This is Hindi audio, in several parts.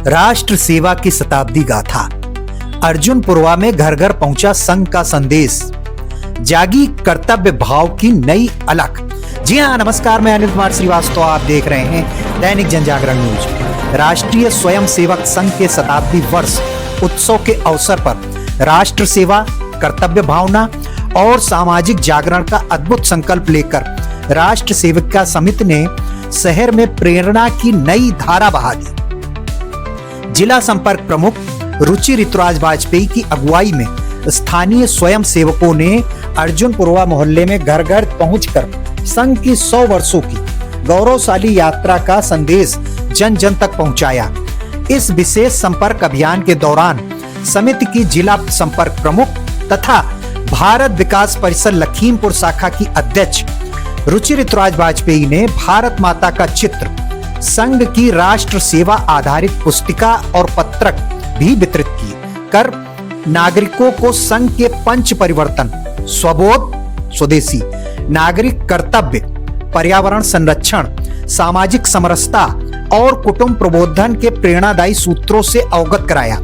राष्ट्र सेवा की शताब्दी गाथा। अर्जुन पुरवा में घर घर पहुंचा संघ का संदेश, जागी कर्तव्य भाव की नई अलख। जी हाँ, नमस्कार, मैं अनिल कुमार श्रीवास्तव, आप देख रहे हैं दैनिक जनजागरण न्यूज। राष्ट्रीय स्वयं सेवक संघ के शताब्दी वर्ष उत्सव के अवसर पर राष्ट्र सेवा, कर्तव्य भावना और सामाजिक जागरण का अद्भुत संकल्प लेकर राष्ट्र सेविका समिति ने शहर में प्रेरणा की नई धारा बहा दी। जिला संपर्क प्रमुख रुचि ऋतुराज वाजपेयी की अगुवाई में स्थानीय स्वयं सेवकों ने अर्जुन पुरवा मोहल्ले में घर घर पहुंचकर संघ की 100 वर्षों की गौरवशाली यात्रा का संदेश जन जन तक पहुंचाया। इस विशेष संपर्क अभियान के दौरान समिति की जिला संपर्क प्रमुख तथा भारत विकास परिषद लखीमपुर शाखा की अध्यक्ष रुचि ऋतुराज वाजपेयी ने भारत माता का चित्र, संघ की राष्ट्र सेवा आधारित पुस्तिका और पत्रक भी वितरित किए कर नागरिकों को संघ के पंच परिवर्तन, स्वबोध, स्वदेशी, नागरिक कर्तव्य, पर्यावरण संरक्षण, सामाजिक समरसता और कुटुंब प्रबोधन के प्रेरणादायी सूत्रों से अवगत कराया।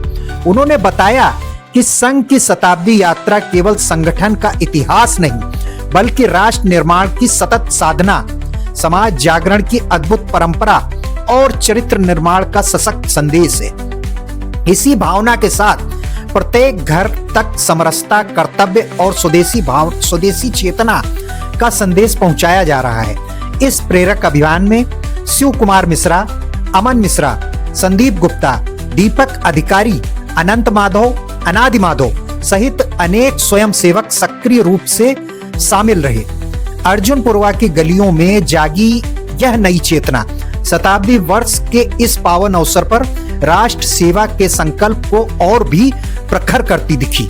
उन्होंने बताया कि संघ की शताब्दी यात्रा केवल संगठन का इतिहास नहीं, बल्कि राष्ट्र निर्माण की सतत साधना, समाज जागरण की अद्भुत परंपरा और चरित्र निर्माण का सशक्त संदेश है। इसी भावना के साथ प्रत्येक घर तक समरसता, कर्तव्य और स्वदेशी चेतना का संदेश पहुंचाया जा रहा है। इस प्रेरक अभियान में शिव कुमार मिश्रा, अमन मिश्रा, संदीप गुप्ता, दीपक अधिकारी, अनंत माधव, अनादि माधव सहित अनेक स्वयं सेवक सक्रिय रूप से शामिल रहे। अर्जुन पुरवा की गलियों में जागी यह नई चेतना शताब्दी वर्ष के इस पावन अवसर पर राष्ट्र सेवा के संकल्प को और भी प्रखर करती दिखी।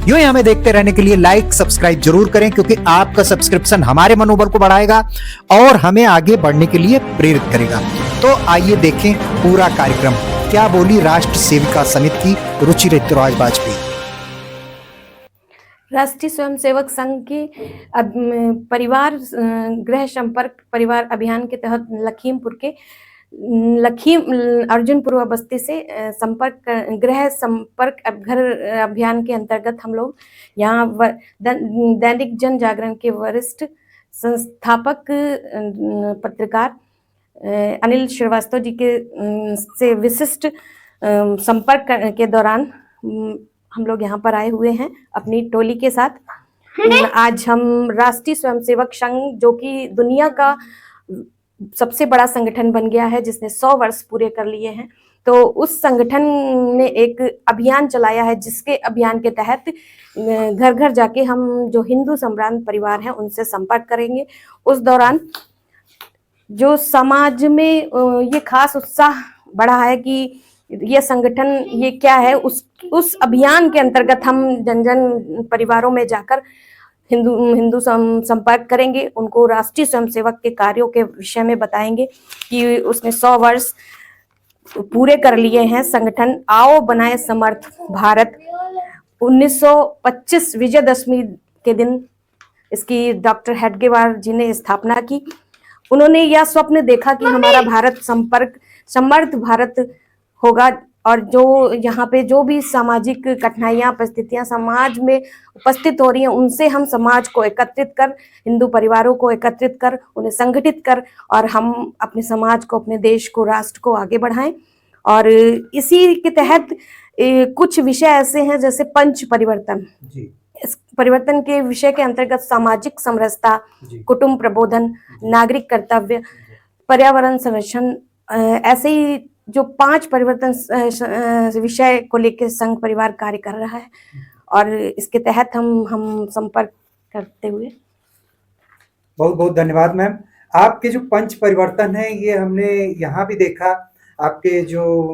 यूं ही हमें देखते रहने के लिए लाइक, सब्सक्राइब जरूर करें, क्योंकि आपका सब्सक्रिप्शन हमारे मनोबल को बढ़ाएगा और हमें आगे बढ़ने के लिए प्रेरित करेगा। तो आइए देखें पूरा कार्यक्रम। क्या बोली राष्ट्र सेविका समिति की रुचि ऋतुराज वाजपेयी। राष्ट्रीय स्वयंसेवक संघ की परिवार गृह संपर्क परिवार अभियान के तहत लखीमपुर के अर्जुन पुरवा बस्ती से गृह संपर्क घर अभियान के अंतर्गत हम लोग यहाँ दैनिक जन जागरण के वरिष्ठ संस्थापक पत्रकार अनिल श्रीवास्तव जी के से विशिष्ट संपर्क के दौरान हम लोग यहाँ पर आए हुए हैं अपनी टोली के साथ। आज हम राष्ट्रीय स्वयंसेवक संघ, जो कि दुनिया का सबसे बड़ा संगठन बन गया है, जिसने 100 वर्ष पूरे कर लिए हैं, तो उस संगठन ने एक अभियान चलाया है, जिसके अभियान के तहत घर घर जाके हम जो हिंदू संभ्रांत परिवार हैं उनसे संपर्क करेंगे। उस दौरान जो समाज में ये खास उत्साह बढ़ा है कि ये संगठन ये क्या है, उस अभियान के अंतर्गत हम जन जन परिवारों में जाकर हिंदू संपर्क करेंगे, उनको राष्ट्रीय स्वयंसेवक के कार्यों के विषय में बताएंगे कि उसने 100 वर्ष पूरे कर लिए हैं। संगठन आओ बनाए समर्थ भारत 1925 विजयदशमी के दिन इसकी डॉक्टर हेडगेवार जी ने स्थापना की। उन्होंने यह स्वप्न देखा कि हमारा भारत समर्थ भारत होगा, और जो यहाँ पे जो भी सामाजिक कठिनाइयाँ, परिस्थितियाँ समाज में उपस्थित हो रही हैं, उनसे हम समाज को एकत्रित कर, हिंदू परिवारों को एकत्रित कर, उन्हें संगठित कर, और हम अपने समाज को, अपने देश को, राष्ट्र को आगे बढ़ाएं। और इसी के तहत कुछ विषय ऐसे हैं जैसे पंच परिवर्तन। इस परिवर्तन के विषय के अंतर्गत सामाजिक समरसता, कुटुंब प्रबोधन, नागरिक कर्तव्य, पर्यावरण संरक्षण, ऐसे ही जो 5 परिवर्तन विषय को लेकर संघ परिवार कार्य कर रहा है। और इसके तहत हम संपर्क करते हुए बहुत बहुत धन्यवाद मैम। आपके जो पंच परिवर्तन है, ये हमने यहाँ भी देखा। आपके जो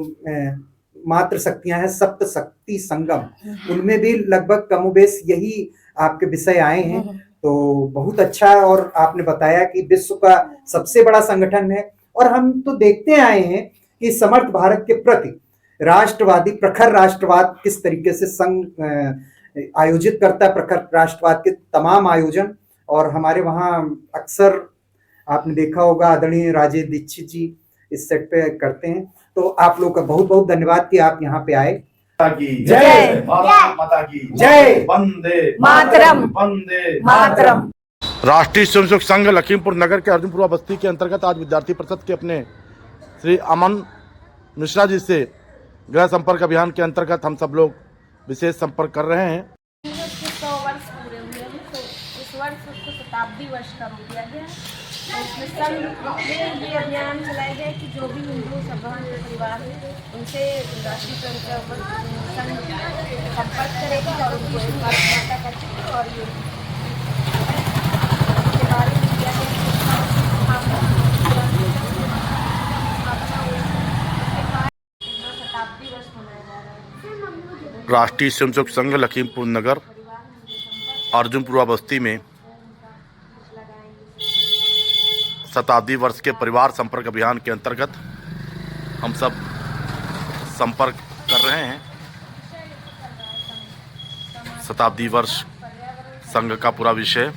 मात्र शक्तियां हैं, सप्त शक्ति संगम, उनमें भी लगभग कमोबेश यही आपके विषय आए हैं। तो बहुत अच्छा। और आपने बताया कि विश्व का सबसे बड़ा संगठन है, और हम तो देखते आए हैं कि समर्थ भारत के प्रति राष्ट्रवादी प्रखर राष्ट्रवाद किस तरीके से संघ आयोजित करता है, प्रखर राष्ट्रवाद के तमाम आयोजन। और हमारे वहाँ अक्सर आपने देखा होगा आदरणीय राजेश दीक्षित जी इस सेट पे करते हैं। तो तो आप लोग का बहुत बहुत धन्यवाद कि आप यहाँ पे आए। की जय। भारत माता की जय। वंदे मातरम। वंदे मातरम। राष्ट्रीय स्वयंसेवक संघ लखीमपुर नगर के अर्जुनपुरा बस्ती के अंतर्गत आज विद्यार्थी परिषद के अपने श्री अमन मिश्रा जी से गृह संपर्क अभियान के अंतर्गत हम सब लोग विशेष संपर्क कर रहे हैं। उसके 100 वर्ष पूरे हुए हैं, तो इस वर्ष उसको शताब्दी वर्ष का रूप दिया गया है। और उसमें संघ में ये अभियान चलाया गया कि जो भी हिंदू सभ्य के परिवार है उनसे राष्ट्रीय स्वयंसेवक संघ संपर्क करेगी और उनको एक बार माता करती और ये इसके बारे में किया गया कि शताब्दी वर्ष मनाया जा रहा है। राष्ट्रीय स्वयंसेवक संघ लखीमपुर नगर अर्जुनपुरा बस्ती में शताब्दी वर्ष के परिवार संपर्क अभियान के अंतर्गत हम सब संपर्क कर रहे हैं। शताब्दी वर्ष संघ का पूरा विषय